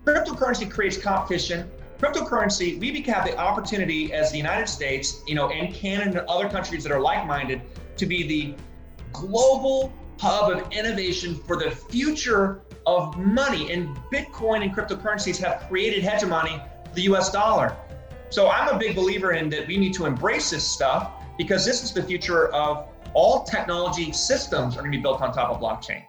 Cryptocurrency creates competition. Cryptocurrency, we have the opportunity as the United States, and Canada and other countries that are like-minded to be the global hub of innovation for the future of money. And Bitcoin and cryptocurrencies have created hegemony for the US dollar. So I'm a big believer in that we need to embrace this stuff because this is the future of all technology systems are going to be built on top of blockchain.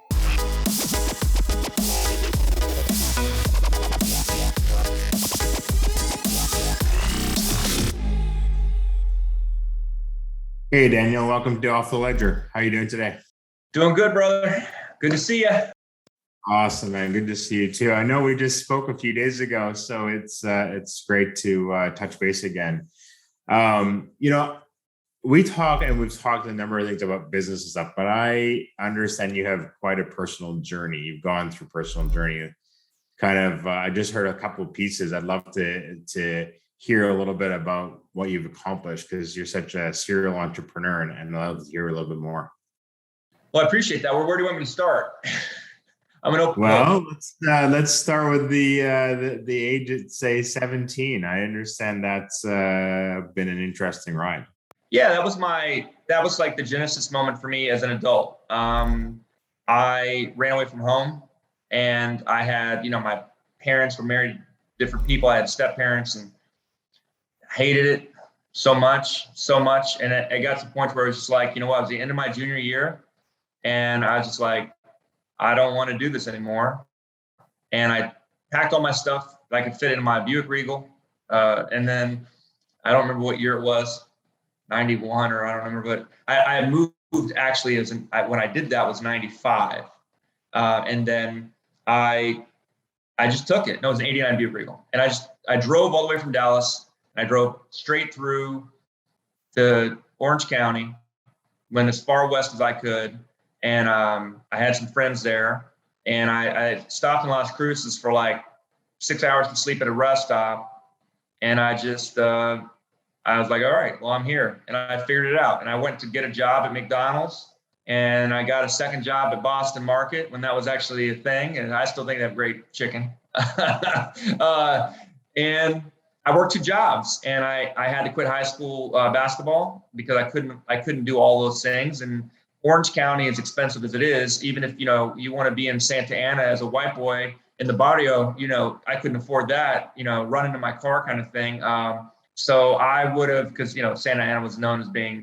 Hey, Daniel, welcome to Off the Ledger. How are you doing today? Doing good, brother. Good to see you. Awesome, man. Good to see you too. I know we just spoke a few days ago, so it's great to touch base again. We've talked a number of things about business and stuff, but I understand you have quite a personal journey. You've gone through personal journey. I just heard a couple of pieces. I'd love to hear a little bit about what you've accomplished because you're such a serial entrepreneur, and I'd love to hear a little bit more. Well, I appreciate that. Where do you want me to start? Let's start with the age at say 17. I understand that's been an interesting ride. Yeah, that was like the genesis moment for me as an adult. I ran away from home, and I had, my parents were married to different people. I had step parents and hated it so much. And it got to the point where it was just like, it was the end of my junior year. And I was just like, I don't want to do this anymore. And I packed all my stuff that I could fit in my Buick Regal. And then I don't remember what year it was, 91 or I don't remember, but I moved actually when I did that was 95. And then I just took it. No, it was an 89 Buick Regal. And I drove all the way from Dallas. I drove straight through to Orange County, went as far west as I could. And I had some friends there. And I stopped in Las Cruces for like 6 hours to sleep at a rest stop. And I was like, all right, well, I'm here. And I figured it out. And I went to get a job at McDonald's. And I got a second job at Boston Market when that was actually a thing. And I still think they have great chicken. And I worked 2 jobs, and I had to quit high school basketball because I couldn't do all those things. And Orange County, as expensive as it is, even if you want to be in Santa Ana as a white boy in the barrio, I couldn't afford that, run into my car kind of thing. So I would have, because Santa Ana was known as being,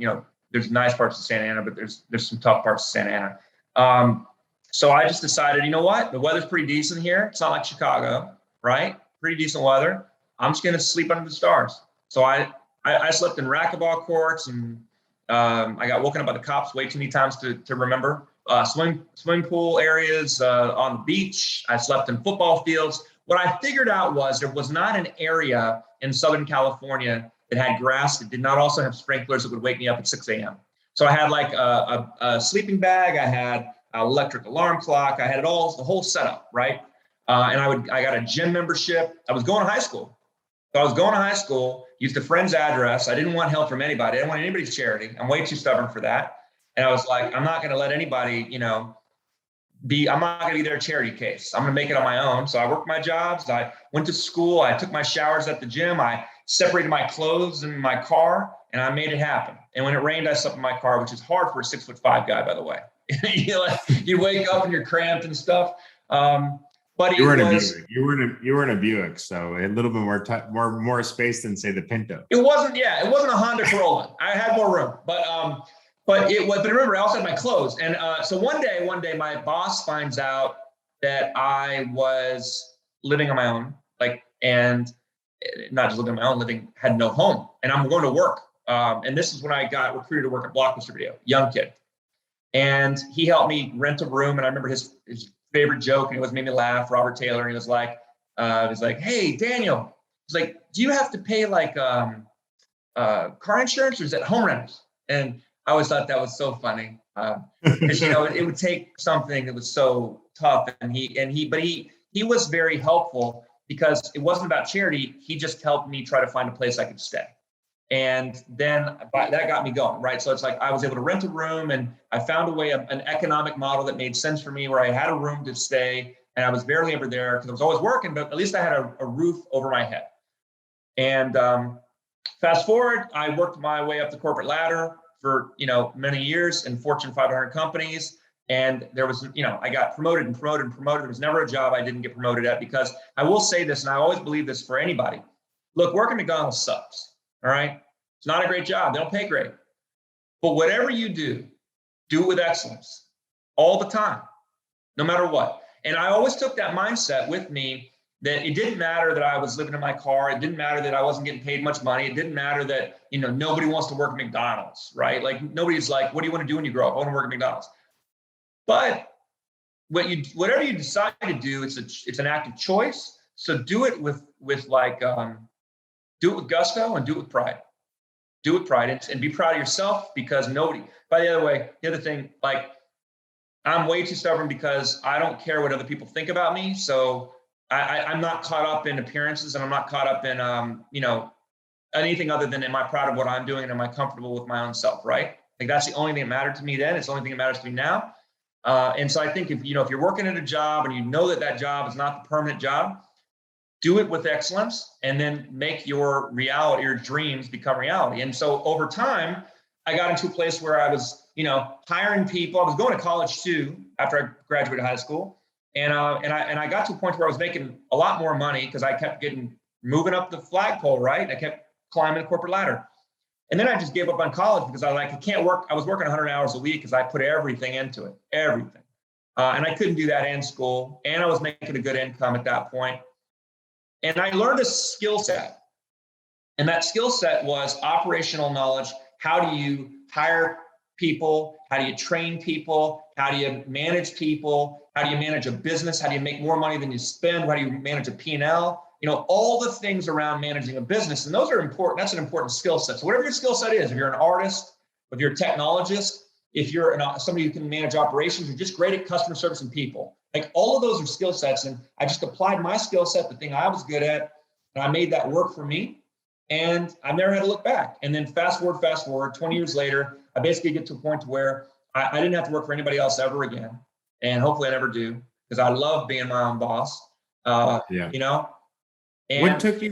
there's nice parts of Santa Ana, but there's some tough parts of Santa Ana. So I just decided, the weather's pretty decent here. It's not like Chicago, right? Pretty decent weather. I'm just going to sleep under the stars. So I slept in racquetball courts, and I got woken up by the cops way too many times to remember. Swimming pool areas on the beach. I slept in football fields. What I figured out was there was not an area in Southern California that had grass that did not also have sprinklers that would wake me up at 6 a.m. So I had like a sleeping bag. I had an electric alarm clock. I had the whole setup, right? And I got a gym membership. I was going to high school. So I was going to high school, used a friend's address. I didn't want help from anybody. I didn't want anybody's charity. I'm way too stubborn for that. And I was like, I'm not going to let anybody, I'm not going to be their charity case. I'm going to make it on my own. So I worked my jobs. I went to school. I took my showers at the gym. I separated my clothes in my car, and I made it happen. And when it rained, I slept in my car, which is hard for a 6'5" guy, by the way. You wake up and you're cramped and stuff. But you were in a Buick, so a little bit more space than say the Pinto. It wasn't a Honda Corolla. I had more room, but remember, I also had my clothes. And so one day my boss finds out that I was living on my own, and not just living on my own, had no home, and I'm going to work. And this is when I got recruited to work at Blockbuster Video, young kid, and he helped me rent a room. And I remember his favorite joke, and it was made me laugh, Robert Taylor. And he was like, hey, Daniel, he's like, do you have to pay car insurance, or is it home rentals? And I always thought that was so funny. Because, it would take something that was so tough. And he was very helpful because it wasn't about charity. He just helped me try to find a place I could stay. And then that got me going, right? So it's like I was able to rent a room, and I found an economic model that made sense for me, where I had a room to stay. and I was barely ever there because I was always working, but at least I had a roof over my head. And fast forward, I worked my way up the corporate ladder for, many years in Fortune 500 companies. And there was, I got promoted and promoted and promoted. There was never a job I didn't get promoted at, because I will say this, and I always believe this for anybody. Look, working at McDonald's sucks. All right. It's not a great job. They don't pay great. But whatever you do it with excellence all the time, no matter what. And I always took that mindset with me, that it didn't matter that I was living in my car. It didn't matter that I wasn't getting paid much money. It didn't matter that, nobody wants to work at McDonald's, right? Like, nobody's like, what do you want to do when you grow up? I want to work at McDonald's. But whatever you decide to do, it's an act of choice. So do it with do it with gusto and do it with pride. Do it with pride and be proud of yourself, because nobody, by the other thing, like, I'm way too stubborn because I don't care what other people think about me. So I'm not caught up in appearances, and I'm not caught up in, anything other than, am I proud of what I'm doing and am I comfortable with my own self, right? Like, that's the only thing that mattered to me then. It's the only thing that matters to me now. And so I think if you're working at a job and you know that job is not the permanent job, do it with excellence, and then make your reality, your dreams become reality. And so over time, I got into a place where I was, hiring people. I was going to college too after I graduated high school. And I got to a point where I was making a lot more money because I kept moving up the flagpole, right? I kept climbing the corporate ladder. And then I just gave up on college because I can't work. I was working 100 hours a week because I put everything into it, everything. And I couldn't do that in school. And I was making a good income at that point. And I learned a skill set. And that skill set was operational knowledge. How do you hire people? How do you train people? How do you manage people? How do you manage a business? How do you make more money than you spend? How do you manage a P&L? All the things around managing a business. And those are important. That's an important skill set. So whatever your skill set is, if you're an artist, if you're a technologist, if you're somebody who can manage operations, you're just great at customer service and people. Like, all of those are skill sets. And I just applied my skill set, the thing I was good at, and I made that work for me. And I've never had to look back. And then fast forward, 20 years later, I basically get to a point where I didn't have to work for anybody else ever again. And hopefully I never do, because I love being my own boss. And what took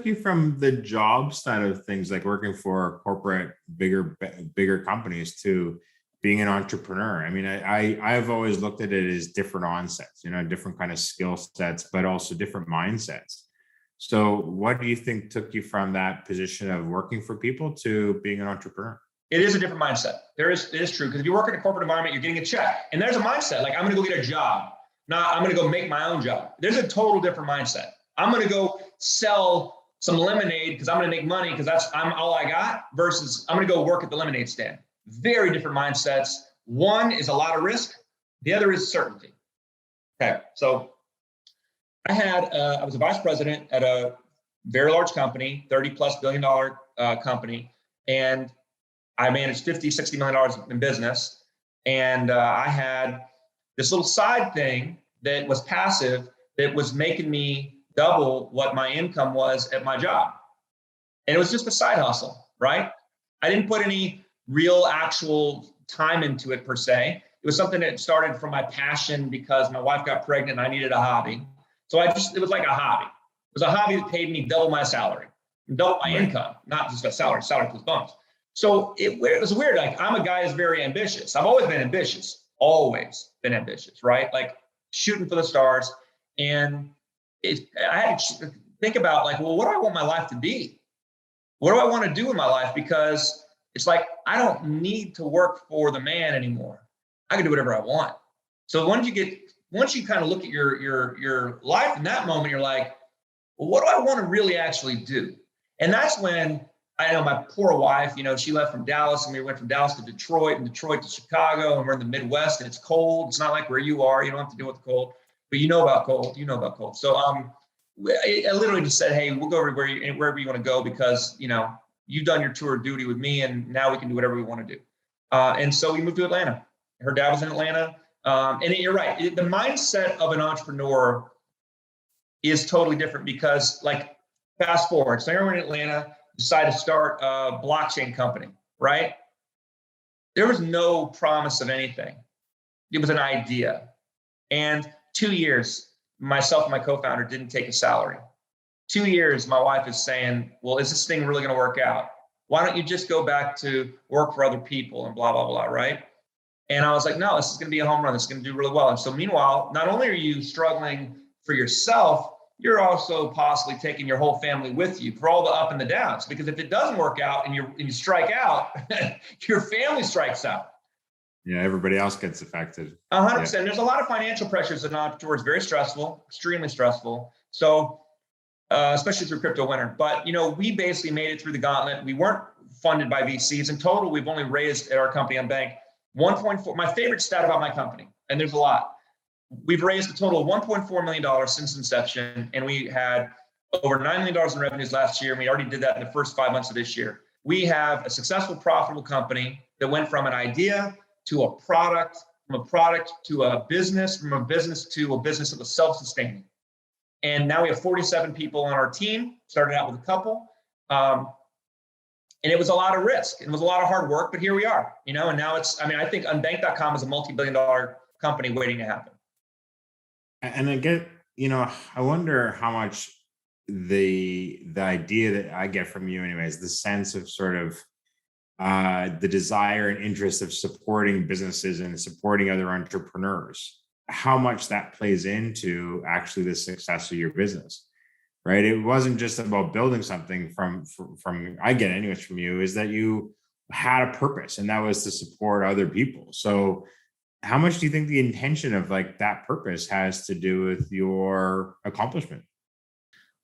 you from the job side of things, like working for corporate, bigger companies, to being an entrepreneur? I mean, I've always looked at it as different onsets, different kind of skill sets, but also different mindsets. So what do you think took you from that position of working for people to being an entrepreneur? It is a different mindset. It is true. Because if you work in a corporate environment, you're getting a check. And there's a mindset, like, I'm going to go get a job. Not, I'm going to go make my own job. There's a total different mindset. I'm going to go sell some lemonade because I'm going to make money because I'm all I got, versus I'm going to go work at the lemonade stand. Very different mindsets. One is a lot of risk. The other is certainty. Okay. So I was a vice president at a very large company, $30+ billion company. And I managed $50-60 million in business. And I had this little side thing that was passive that was making me double what my income was at my job. And it was just a side hustle, right? I didn't put any real actual time into it per se. It was something that started from my passion because my wife got pregnant and I needed a hobby. So it was like a hobby. It was a hobby that paid me double my salary, double my income, not just a salary plus bonus. So it was weird. Like, I'm a guy who's very ambitious. I've always been ambitious, right? Like, shooting for the stars. And I had to think about, like, well, what do I want my life to be? What do I want to do in my life? Because it's like, I don't need to work for the man anymore. I can do whatever I want. So once you kind of look at your life in that moment, you're like, well, what do I want to really actually do? And that's when I know my poor wife, she left from Dallas, and we went from Dallas to Detroit, and Detroit to Chicago, and we're in the Midwest, and it's cold. It's not like where you are. You don't have to deal with the cold, but you know about cold. So I literally just said, hey, we'll go wherever you want to go, because, you've done your tour of duty with me, and now we can do whatever we want to do. And so we moved to Atlanta. Her dad was in Atlanta. And you're right. The mindset of an entrepreneur is totally different, because, like, fast forward. So we're in Atlanta, decided to start a blockchain company, right? There was no promise of anything. It was an idea. And 2 years, myself and my co-founder didn't take a salary. 2 years, my wife is saying, well, is this thing really going to work out? Why don't you just go back to work for other people and blah, blah, blah, right? And I was like, no, this is going to be a home run. This is going to do really well. And so meanwhile, not only are you struggling for yourself, you're also possibly taking your whole family with you for all the up and the downs. Because if it doesn't work out and you strike out, your family strikes out. Yeah, everybody else gets affected. 100%. There's a lot of financial pressures that entrepreneurs, very stressful, extremely stressful. So especially through crypto winter. But we basically made it through the gauntlet. We weren't funded by VCs. In total, we've only raised at our company Unbanked 1.4. My favorite stat about my company, and there's a lot. We've raised a total of $1.4 million since inception, and we had over $9 million in revenues last year. And we already did that in the first 5 months of this year. We have a successful, profitable company that went from an idea to a product, from a product to a business, from a business to a business that was self-sustaining. And now we have 47 people on our team, started out with a couple. And it was a lot of risk. It was a lot of hard work, but here we are, and now I think Unbanked.com is a multi-billion-dollar company waiting to happen. And I wonder how much the idea that I get from you anyways, the sense of sort of the desire and interest of supporting businesses and supporting other entrepreneurs, how much that plays into actually the success of your business, right? It wasn't just about building something from I get anyways from you, is that you had a purpose, and that was to support other people. So how much do you think the intention of like that purpose has to do with your accomplishment?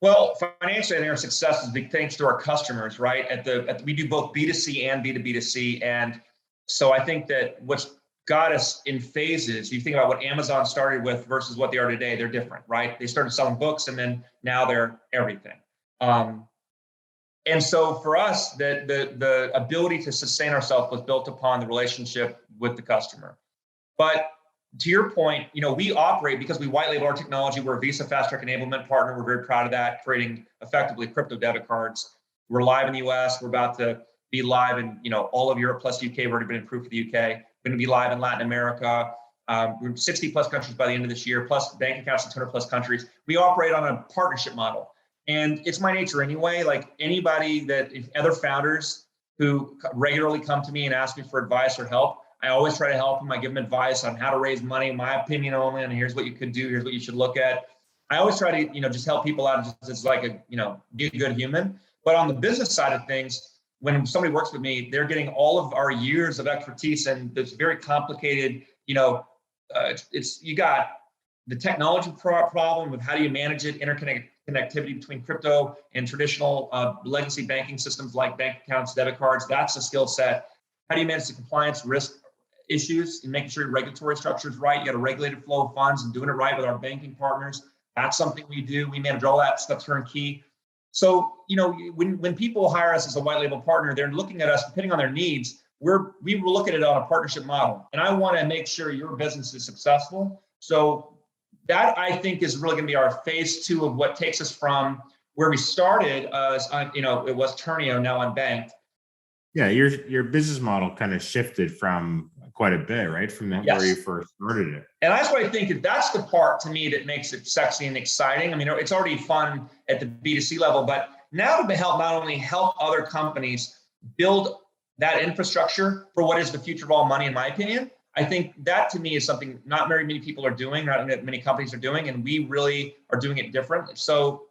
Well, financially, I think our success is big thanks to our customers, right? We do both B2C and B2B2C. And so I think that what's got us in phases, you think about what Amazon started with versus what they are today, they're different, right? They started selling books and then now they're everything. And so for us, the ability to sustain ourselves was built upon the relationship with the customer. But to your point, we operate because we white label our technology. We're a Visa Fast Track enablement partner. We're very proud of that, creating effectively crypto debit cards. We're live in the US. We're about to be live in all of Europe plus UK. We've already been approved for the UK. We're going to be live in Latin America. We're in 60 plus countries by the end of this year, plus bank accounts in 200 plus countries. We operate on a partnership model. And it's my nature anyway. Like anybody other founders who regularly come to me and ask me for advice or help, I always try to help them. I give them advice on how to raise money, my opinion only, and here's what you could do, here's what you should look at. I always try to, just help people out just as like be a good human. But on the business side of things, when somebody works with me, they're getting all of our years of expertise and this very complicated, you got the technology problem with how do you manage it, connectivity between crypto and traditional legacy banking systems like bank accounts, debit cards. That's a skill set. How do you manage the compliance risk issues and making sure your regulatory structure is right? You got a regulated flow of funds and doing it right with our banking partners. That's something we do. We manage all that stuff turnkey. So, when people hire us as a white label partner, they're looking at us depending on their needs. We look at it on a partnership model, and I want to make sure your business is successful. So that I think is really going to be our phase 2 of what takes us from where we started. It was Turnio, now Unbanked. Yeah, your business model kind of shifted from quite a bit, right? From where you first started it. And that's what I think that's the part to me that makes it sexy and exciting. I mean, it's already fun at the B2C level, but now to not only help other companies build that infrastructure for what is the future of all money, in my opinion, I think that to me is something not very many people are doing, not many companies are doing, and we really are doing it different. So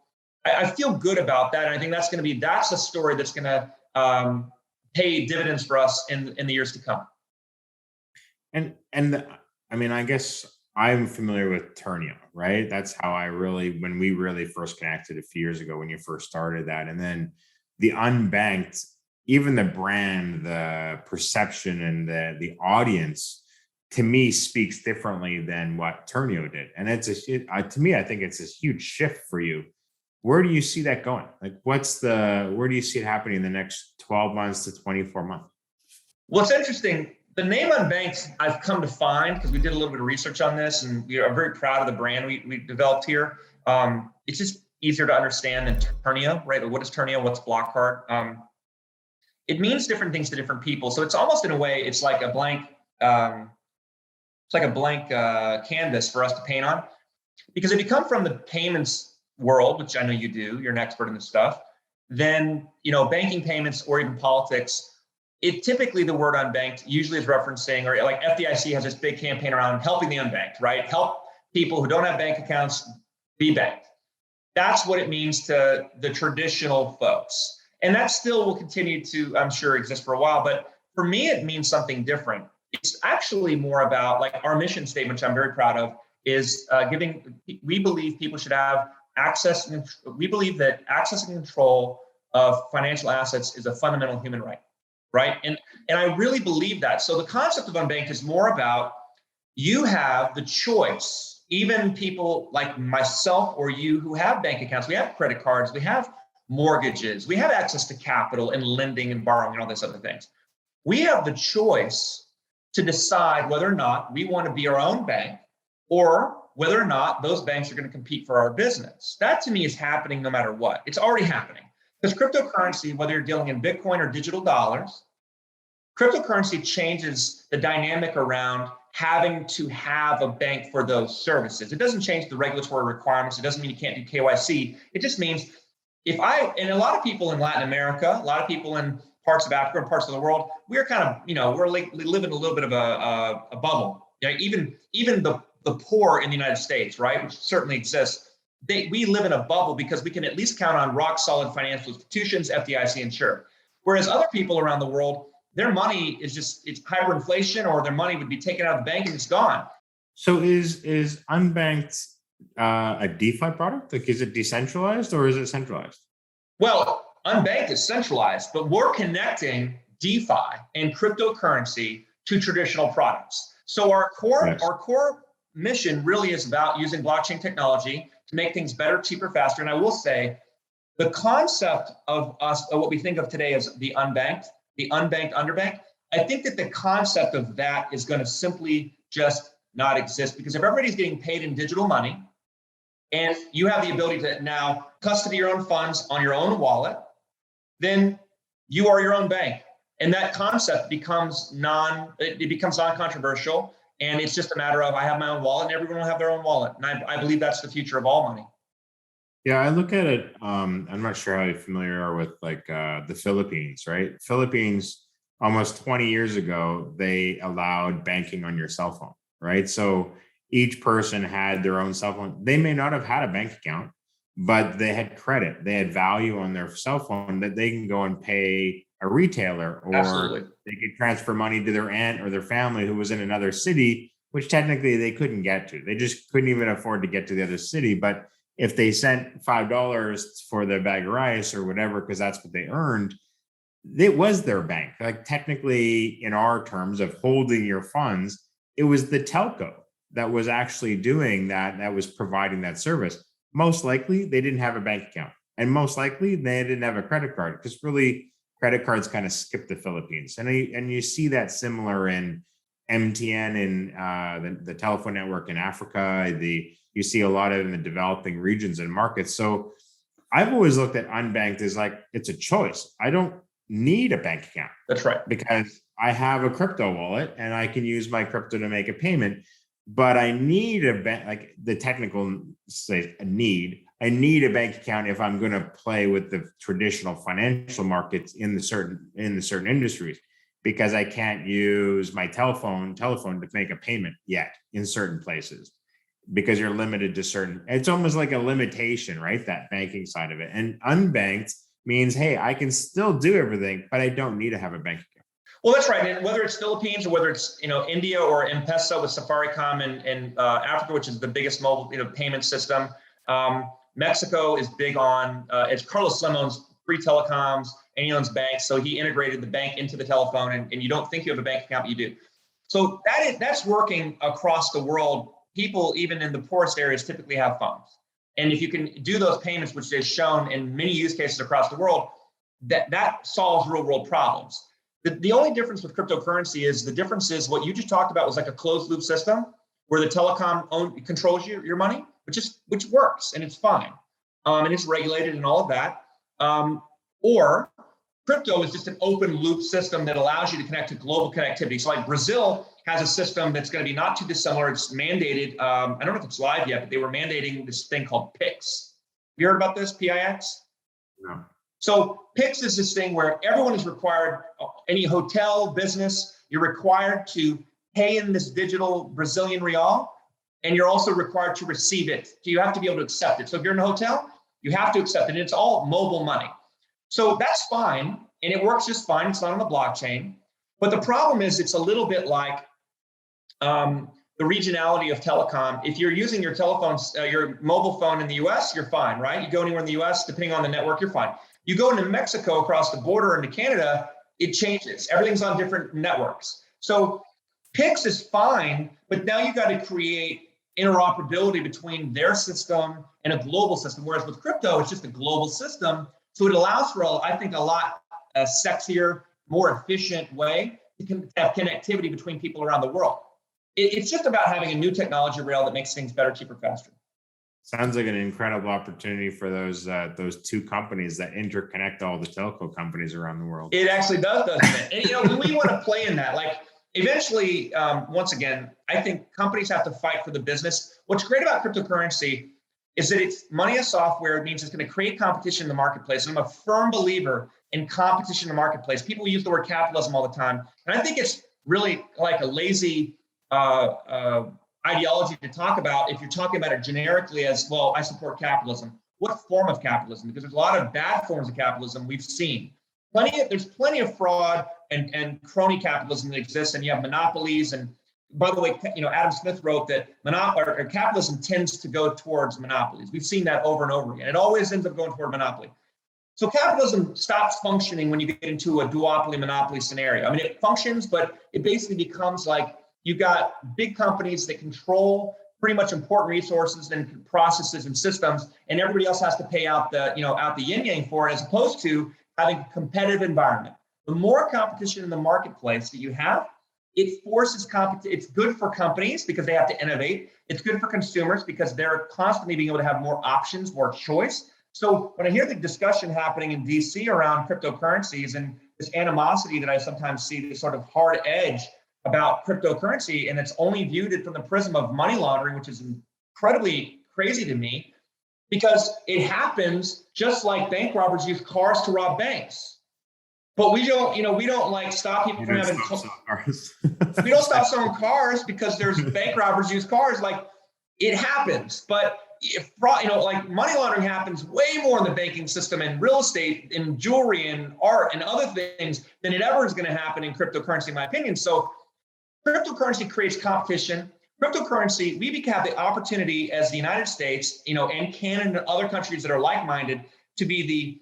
I feel good about that. And I think that's a story that's going to pay dividends for us in the years to come. And I mean, I guess I'm familiar with Turnio, right? That's how when we really first connected a few years ago when you first started that. And then the Unbanked, even the brand, the perception and the audience to me speaks differently than what Turnio did. And to me, I think it's a huge shift for you. Where do you see that going? Like where do you see it happening in the next 12 months to 24 months? Well, it's interesting. The name Unbanked, I've come to find because we did a little bit of research on this, and we are very proud of the brand we developed here. It's just easier to understand than Turnio, right? What is Turnio? What's Block Card? It means different things to different people. So it's almost in a way, it's like a blank canvas for us to paint on. Because if you come from the payments world, which I know you do, you're an expert in this stuff, then, banking payments or even politics, it typically the word unbanked usually is referencing, or like FDIC has this big campaign around helping the unbanked, right? Help people who don't have bank accounts be banked. That's what it means to the traditional folks. And that still will continue to, I'm sure, exist for a while. But for me, it means something different. It's actually more about, like, our mission statement, which I'm very proud of, is we believe people should have access. We believe that access and control of financial assets is a fundamental human right, right? And I really believe that. So the concept of unbanked is more about, you have the choice, even people like myself or you who have bank accounts, we have credit cards, we have mortgages, we have access to capital and lending and borrowing and all these other things. We have the choice to decide whether or not we want to be our own bank, or whether or not those banks are going to compete for our business. That to me is happening no matter what. It's already happening. Because cryptocurrency, whether you're dealing in Bitcoin or digital dollars, cryptocurrency changes the dynamic around having to have a bank for those services. It doesn't change the regulatory requirements. It doesn't mean you can't do KYC. It just means and a lot of people in Latin America, a lot of people in parts of Africa and parts of the world, we're kind of, we're living a little bit of a bubble. Even the poor in the United States, right, which certainly exists, we live in a bubble because we can at least count on rock solid financial institutions, FDIC insured. Whereas other people around the world, their money is it's hyperinflation, or their money would be taken out of the bank and it's gone. So is unbanked a DeFi product? Like, is it decentralized or is it centralized? Well, unbanked is centralized, but we're connecting DeFi and cryptocurrency to traditional products. So our core mission really is about using blockchain technology to make things better, cheaper, faster. And I will say, the concept of what we think of today as the unbanked, underbanked, I think that the concept of that is going to simply just not exist, because if everybody's getting paid in digital money and you have the ability to now custody your own funds on your own wallet, then you are your own bank. And that concept becomes non-controversial. And it's just a matter of, I have my own wallet and everyone will have their own wallet. And I believe that's the future of all money. Yeah, I look at it. I'm not sure how familiar you are with the Philippines, right? Philippines, almost 20 years ago, they allowed banking on your cell phone, right? So each person had their own cell phone. They may not have had a bank account, but they had credit. They had value on their cell phone that they can go and pay a retailer, or Absolutely. They could transfer money to their aunt or their family who was in another city, which technically they couldn't get to. They just couldn't even afford to get to the other city. But if they sent $5 for their bag of rice or whatever, because that's what they earned, it was their bank. Like, technically, in our terms of holding your funds, it was the telco that was actually doing that was providing that service. Most likely they didn't have a bank account, and most likely they didn't have a credit card, because really credit cards kind of skip the Philippines. And you see that similar in MTN and the telephone network in Africa. You see a lot of it in the developing regions and markets. So I've always looked at unbanked as like, it's a choice. I don't need a bank account. That's right. Because I have a crypto wallet and I can use my crypto to make a payment. But I need a bank, like the technical say I need a bank account if I'm going to play with the traditional financial markets in the certain industries, because I can't use my telephone to make a payment yet in certain places, because you're limited to certain. It's almost like a limitation, right? That banking side of it. And unbanked means, hey, I can still do everything, but I don't need to have a bank account. Well, that's right. And whether it's Philippines or whether it's India or M-Pesa with Safaricom in Africa, which is the biggest mobile payment system. Mexico is big on it's Carlos Slim owns Free Telecoms and he owns banks, so he integrated the bank into the telephone, and you don't think you have a bank account, but you do. So that's working across the world. People even in the poorest areas typically have phones, and if you can do those payments, which they've shown in many use cases across the world, that solves real world problems. The only difference with cryptocurrency is what you just talked about was like a closed loop system where the telecom controls your money, which works and it's fine. And it's regulated and all of that. Or crypto is just an open loop system that allows you to connect to global connectivity. So like Brazil has a system that's going to be not too dissimilar. It's mandated. I don't know if it's live yet, but they were mandating this thing called PIX. You heard about this, PIX? No. So PIX is this thing where everyone is required, any hotel, business, you're required to pay in this digital Brazilian real, and you're also required to receive it. So you have to be able to accept it. So if you're in a hotel, you have to accept it. And it's all mobile money. So that's fine, and it works just fine. It's not on the blockchain. But the problem is it's a little bit like the regionality of telecom. If you're using your telephone, your mobile phone in the US, you're fine, right? You go anywhere in the US, depending on the network, you're fine. You go into Mexico across the border into Canada, it changes. Everything's on different networks. So PIX is fine, but now you got to create interoperability between their system and a global system. Whereas with crypto, it's just a global system. So it allows for, I think, a lot sexier, more efficient way to have connectivity between people around the world. It's just about having a new technology rail that makes things better, cheaper, faster. Sounds like an incredible opportunity for those two companies that interconnect all the telco companies around the world. It actually does, doesn't it? And, you know, we want to play in that. Like, eventually, once again, I think companies have to fight for the business. What's great about cryptocurrency is that it's money as software. It means it's going to create competition in the marketplace. And I'm a firm believer in competition in the marketplace. People use the word capitalism all the time. And I think it's really like a lazy ideology to talk about if you're talking about it generically as, well, I support capitalism. What form of capitalism? Because there's a lot of bad forms of capitalism we've seen. There's plenty of fraud and crony capitalism that exists, and you have monopolies. And by the way, you know, Adam Smith wrote that capitalism tends to go towards monopolies. We've seen that over and over again. It always ends up going toward monopoly. So capitalism stops functioning when you get into a duopoly monopoly scenario. I mean, it functions, but it basically becomes like you've got big companies that control pretty much important resources and processes and systems, and everybody else has to pay out the yin yang for it, as opposed to having a competitive environment. The more competition in the marketplace that you have, it forces competition. It's good for companies because they have to innovate. It's good for consumers because they're constantly being able to have more options, more choice. So when I hear the discussion happening in DC around cryptocurrencies and this animosity that I sometimes see, this sort of hard edge about cryptocurrency, and it's only viewed it from the prism of money laundering, which is incredibly crazy to me, because it happens just like bank robbers use cars to rob banks. But we don't like stop people from having cars. We don't stop selling cars because there's bank robbers use cars. Like, it happens. But if fraud, like money laundering happens way more in the banking system and real estate and jewelry and art and other things than it ever is going to happen in cryptocurrency, in my opinion. So cryptocurrency creates competition. Cryptocurrency, we have the opportunity as the United States, and Canada and other countries that are like-minded to be the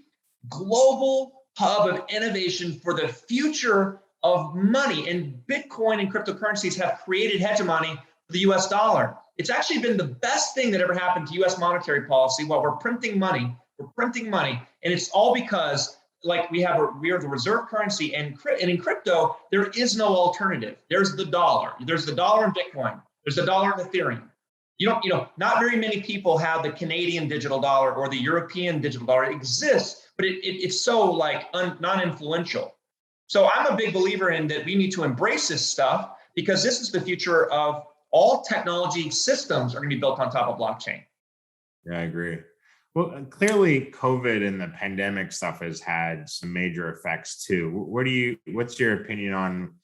global hub of innovation for the future of money. And Bitcoin and cryptocurrencies have created hegemony for the US dollar. It's actually been the best thing that ever happened to US monetary policy. While we're printing money. And it's all because we are the reserve currency, and in crypto, there is no alternative. There's the dollar. There's the dollar in Bitcoin. There's the dollar in Ethereum. Not very many people have the Canadian digital dollar or the European digital dollar. It exists, but it's so non-influential. So I'm a big believer in that we need to embrace this stuff, because this is the future of all technology. Systems are going to be built on top of blockchain. Yeah, I agree. Well, clearly COVID and the pandemic stuff has had some major effects too. What's your opinion on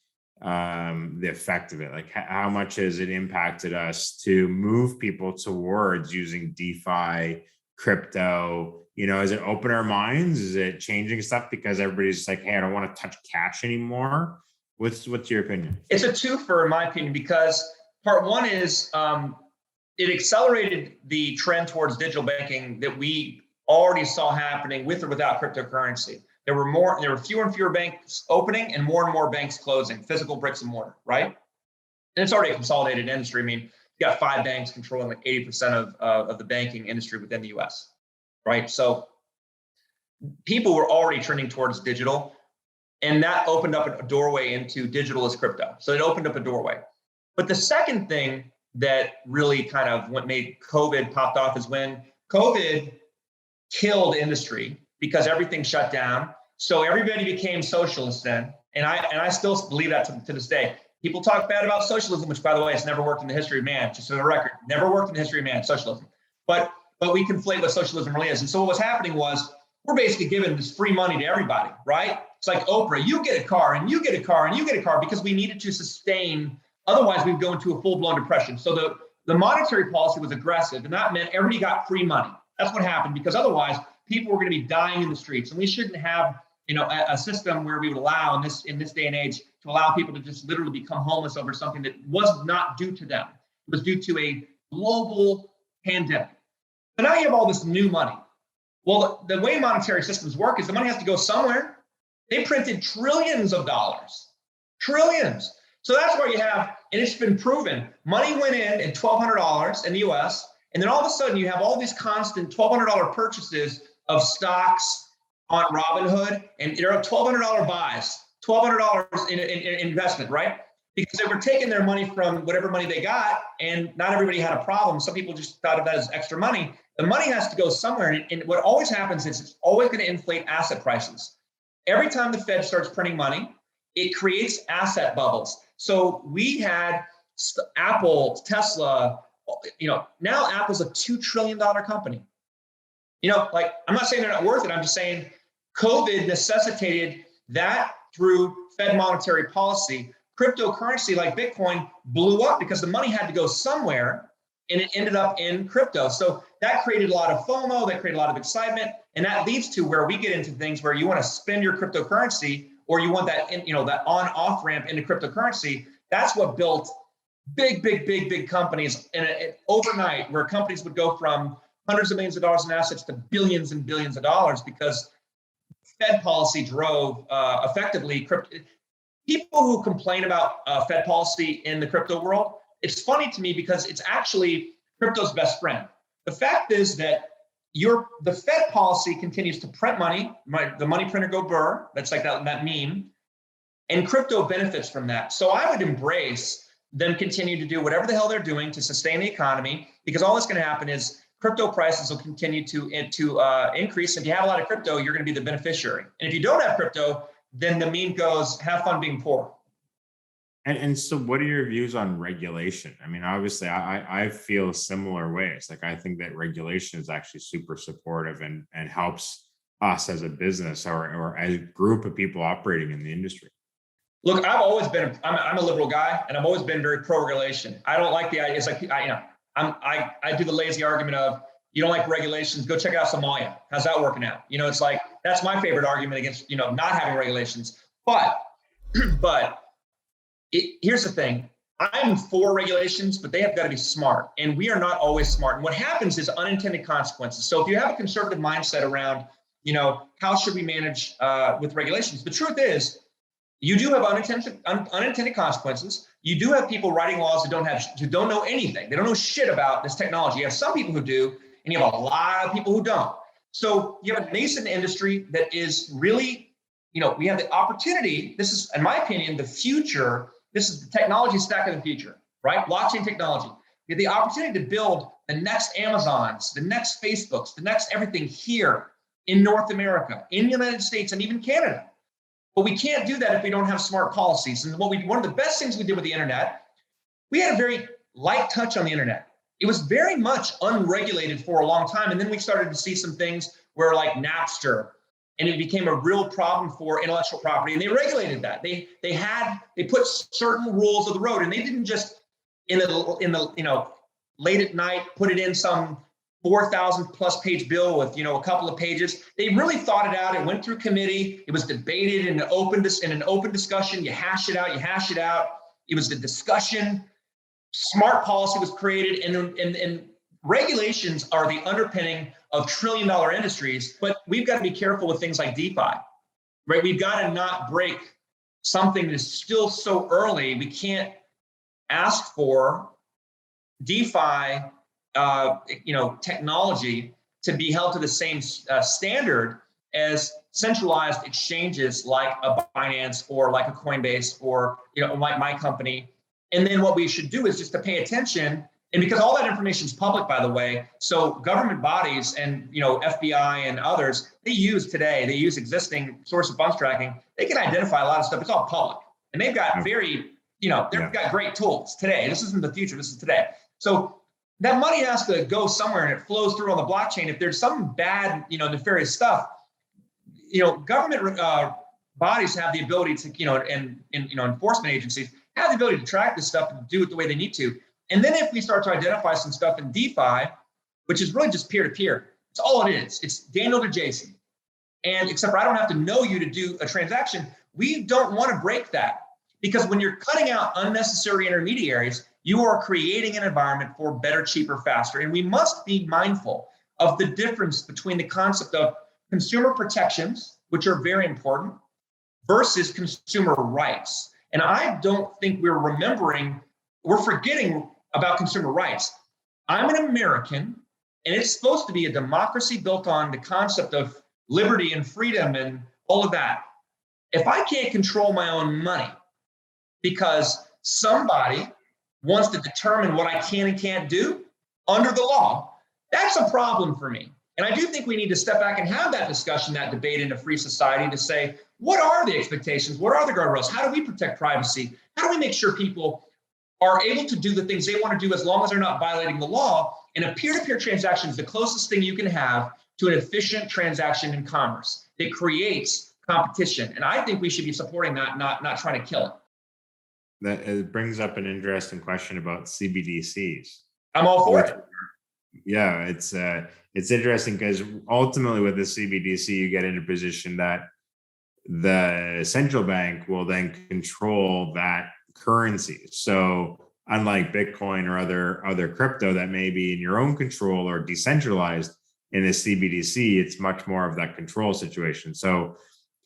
the effect of it? Like, how much has it impacted us to move people towards using DeFi, crypto? Has it opened our minds? Is it changing stuff because everybody's like, hey, I don't want to touch cash anymore? What's your opinion? It's a twofer, in my opinion, because part one is it accelerated the trend towards digital banking that we already saw happening with or without cryptocurrency. There were fewer and fewer banks opening and more banks closing, physical bricks and mortar, right? And it's already a consolidated industry. I mean, you got 5 banks controlling like 80% of the banking industry within the US, right? So people were already trending towards digital, and that opened up a doorway into digital as crypto. So it opened up a doorway. But the second thing that really kind of what made COVID popped off is when COVID killed industry because everything shut down. So everybody became socialists then. And I still believe that to this day. People talk bad about socialism, which, by the way, it's never worked in the history of man. Just for the record, never worked in the history of man, socialism. But we conflate what socialism really is. And so what was happening was we're basically giving this free money to everybody, right? It's like Oprah, you get a car and you get a car and you get a car because we needed to sustain. Otherwise, we'd go into a full-blown depression. So the monetary policy was aggressive, and that meant everybody got free money. That's what happened, because otherwise people were going to be dying in the streets, and we shouldn't have, a system where we would allow in this day and age to allow people to just literally become homeless over something that was not due to them. It was due to a global pandemic. So now you have all this new money. Well, the way monetary systems work is the money has to go somewhere. They printed trillions of dollars, trillions. So that's where you have, and it's been proven, money went in at $1,200 in the US, and then all of a sudden you have all these constant $1,200 purchases of stocks on Robinhood, and there are $1,200 buys, $1,200 in investment, right? Because they were taking their money from whatever money they got, and not everybody had a problem. Some people just thought of that as extra money. The money has to go somewhere, and what always happens is it's always going to inflate asset prices. Every time the Fed starts printing money, it creates asset bubbles. So we had Apple, Tesla, now Apple's a $2 trillion company. I'm not saying they're not worth it. I'm just saying COVID necessitated that through Fed monetary policy. Cryptocurrency like Bitcoin blew up because the money had to go somewhere, and it ended up in crypto. So that created a lot of FOMO, that created a lot of excitement, and that leads to where we get into things where you want to spend your cryptocurrency, or you want that, that on-off ramp into cryptocurrency. That's what built big companies overnight, where companies would go from hundreds of millions of dollars in assets to billions and billions of dollars, because Fed policy drove effectively crypto. People who complain about Fed policy in the crypto world, it's funny to me because it's actually crypto's best friend. The fact is that the Fed policy continues to print money, the money printer go burr, that's like that meme, and crypto benefits from that. So I would embrace them continue to do whatever the hell they're doing to sustain the economy, because all that's going to happen is crypto prices will continue to increase. If you have a lot of crypto, you're going to be the beneficiary. And if you don't have crypto, then the meme goes, have fun being poor. And so what are your views on regulation? I mean, obviously, I feel similar ways. Like, I think that regulation is actually super supportive and helps us as a business or as a group of people operating in the industry. Look, I've always been, I'm a liberal guy, and I've always been very pro-regulation. I don't like the idea. It's like, I do the lazy argument of, you don't like regulations, go check out Somalia. How's that working out? It's like, that's my favorite argument against, not having regulations. But here's the thing. I'm for regulations, but they have got to be smart. And we are not always smart. And what happens is unintended consequences. So if you have a conservative mindset around, how should we manage with regulations? The truth is, you do have unintended consequences. You do have people writing laws who don't know anything. They don't know shit about this technology. You have some people who do, and you have a lot of people who don't. So you have a nascent industry that is really, we have the opportunity. This is, in my opinion, the future. This is the technology stack of the future, right? Blockchain technology. We have the opportunity to build the next Amazons, the next Facebooks, the next everything here in North America, in the United States, and even Canada. But we can't do that if we don't have smart policies. And one of the best things we did with the internet, we had a very light touch on the internet. It was very much unregulated for a long time. And then we started to see some things where, like Napster, and it became a real problem for intellectual property. And they regulated that. They put certain rules of the road, and they didn't just in the late at night put it in some 4,000 plus page bill with a couple of pages. They really thought it out. It went through committee. It was debated in an open discussion. You hash it out. It was the discussion. Smart policy was created, and regulations are the underpinning of trillion-dollar industries. But we've got to be careful with things like DeFi, right? We've got to not break something that's still so early. We can't ask for DeFi technology to be held to the same standard as centralized exchanges like a Binance or like a Coinbase or like my company. And then what we should do is just to pay attention, and because all that information is public, by the way, so government bodies and FBI and others, they use existing source of funds tracking. They can identify a lot of stuff. It's all public, and they've got very they've got great tools today. This isn't the future. This is today. So that money has to go somewhere and it flows through on the blockchain. If there's some bad, nefarious stuff, government bodies have the ability to, and enforcement agencies have the ability to track this stuff and do it the way they need to. And then if we start to identify some stuff in DeFi, which is really just peer-to-peer, it's all it is. It's Daniel to Jason. And except for I don't have to know you to do a transaction. We don't want to break that, because when you're cutting out unnecessary intermediaries, you are creating an environment for better, cheaper, faster. And we must be mindful of the difference between the concept of consumer protections, which are very important, versus consumer rights. And I don't think we're forgetting about consumer rights. I'm an American, and it's supposed to be a democracy built on the concept of liberty and freedom and all of that. If I can't control my own money because somebody wants to determine what I can and can't do under the law, that's a problem for me. And I do think we need to step back and have that discussion, that debate in a free society to say, what are the expectations? What are the guardrails? How do we protect privacy? How do we make sure people are able to do the things they want to do as long as they're not violating the law? And a peer-to-peer transaction is the closest thing you can have to an efficient transaction in commerce. It creates competition. And I think we should be supporting that, not trying to kill it. That it brings up an interesting question about CBDCs. I'm all for it. Yeah, it's interesting because ultimately with the CBDC, you get in a position that the central bank will then control that currency. So unlike Bitcoin or other crypto that may be in your own control or decentralized, in a CBDC, it's much more of that control situation. So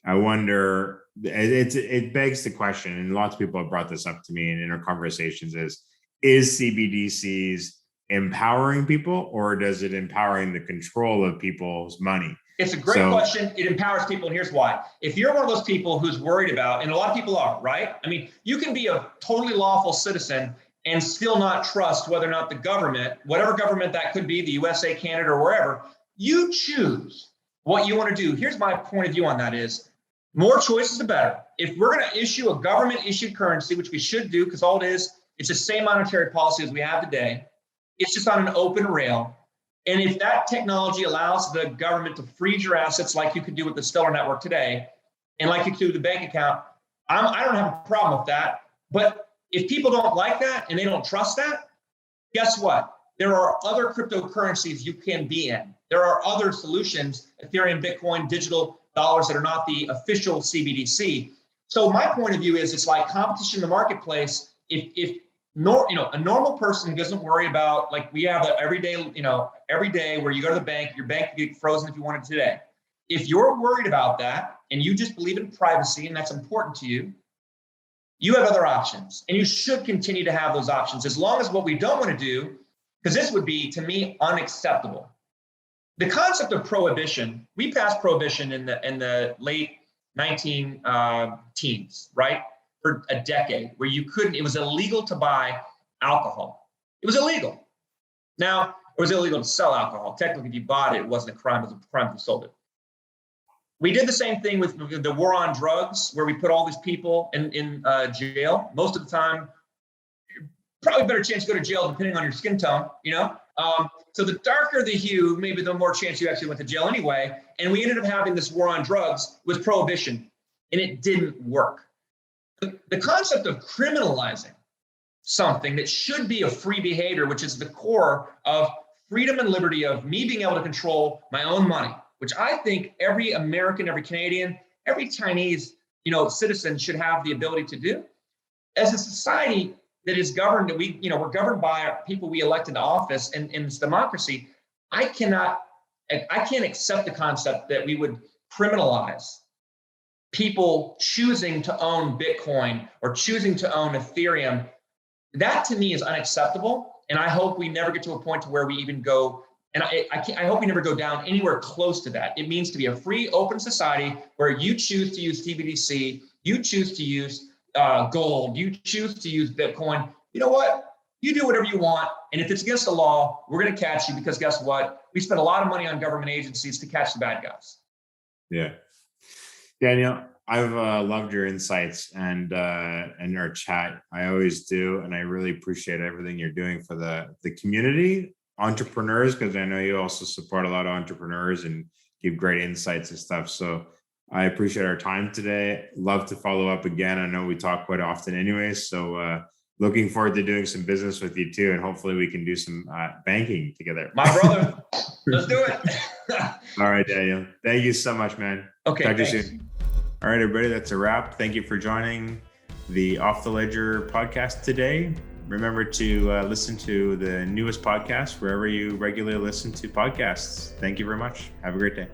I wonder, it begs the question, and lots of people have brought this up to me in our conversations, is CBDCs empowering people, or does it empowering the control of people's money? It's a great question. It empowers people, and here's why. If you're one of those people who's worried about, and a lot of people are, right? I mean, you can be a totally lawful citizen and still not trust whether or not the government, whatever government that could be, the USA, Canada, or wherever, you choose what you want to do. Here's my point of view on that is, more choices the better. If we're going to issue a government issued currency, which we should do, because all it is, it's the same monetary policy as we have today. It's just on an open rail. And if that technology allows the government to freeze your assets like you could do with the Stellar Network today, and like you could do with the bank account, I don't have a problem with that. But if people don't like that and they don't trust that, guess what? There are other cryptocurrencies you can be in. There are other solutions, Ethereum, Bitcoin, digital dollars that are not the official CBDC. So my point of view is it's like competition in the marketplace. If a normal person who doesn't worry about, like we have every day where you go to the bank, your bank can get frozen if you wanted today. If you're worried about that and you just believe in privacy and that's important to you, you have other options, and you should continue to have those options, as long as what we don't want to do, because this would be, to me, unacceptable. The concept of prohibition, we passed prohibition in the late 19 teens, right? For a decade, where it was illegal to buy alcohol. It was illegal. Now, it was illegal to sell alcohol. Technically, if you bought it, it wasn't a crime, it was a crime if you sold it. We did the same thing with the war on drugs, where we put all these people in jail. Most of the time, probably a better chance to go to jail depending on your skin tone, So the darker the hue, maybe the more chance you actually went to jail anyway. And we ended up having this war on drugs with prohibition, and it didn't work. The concept of criminalizing something that should be a free behavior, which is the core of freedom and liberty of me being able to control my own money, which I think every American, every Canadian, every Chinese, citizen should have the ability to do. As a society that is governed, that we're governed by people we elect into office and in this democracy, I can't accept the concept that we would criminalize people choosing to own Bitcoin or choosing to own Ethereum. That to me is unacceptable. And I hope we never get to a point to where we even go. And I hope we never go down anywhere close to that. It means to be a free, open society where you choose to use CBDC, you choose to use gold, you choose to use Bitcoin. You know what? You do whatever you want. And if it's against the law, we're going to catch you, because guess what? We spend a lot of money on government agencies to catch the bad guys. Yeah. Daniel, I've loved your insights and our chat. I always do, and I really appreciate everything you're doing for the community, entrepreneurs, because I know you also support a lot of entrepreneurs and give great insights and stuff. So I appreciate our time today. Love to follow up again. I know we talk quite often, anyways. So looking forward to doing some business with you too, and hopefully we can do some banking together. My brother, let's do it. All right, Daniel. Thank you so much, man. Okay, Talk to you thanks. soon. All right, everybody, that's a wrap. Thank you for joining the Off the Ledger podcast today. Remember to listen to the newest podcast wherever you regularly listen to podcasts. Thank you very much. Have a great day.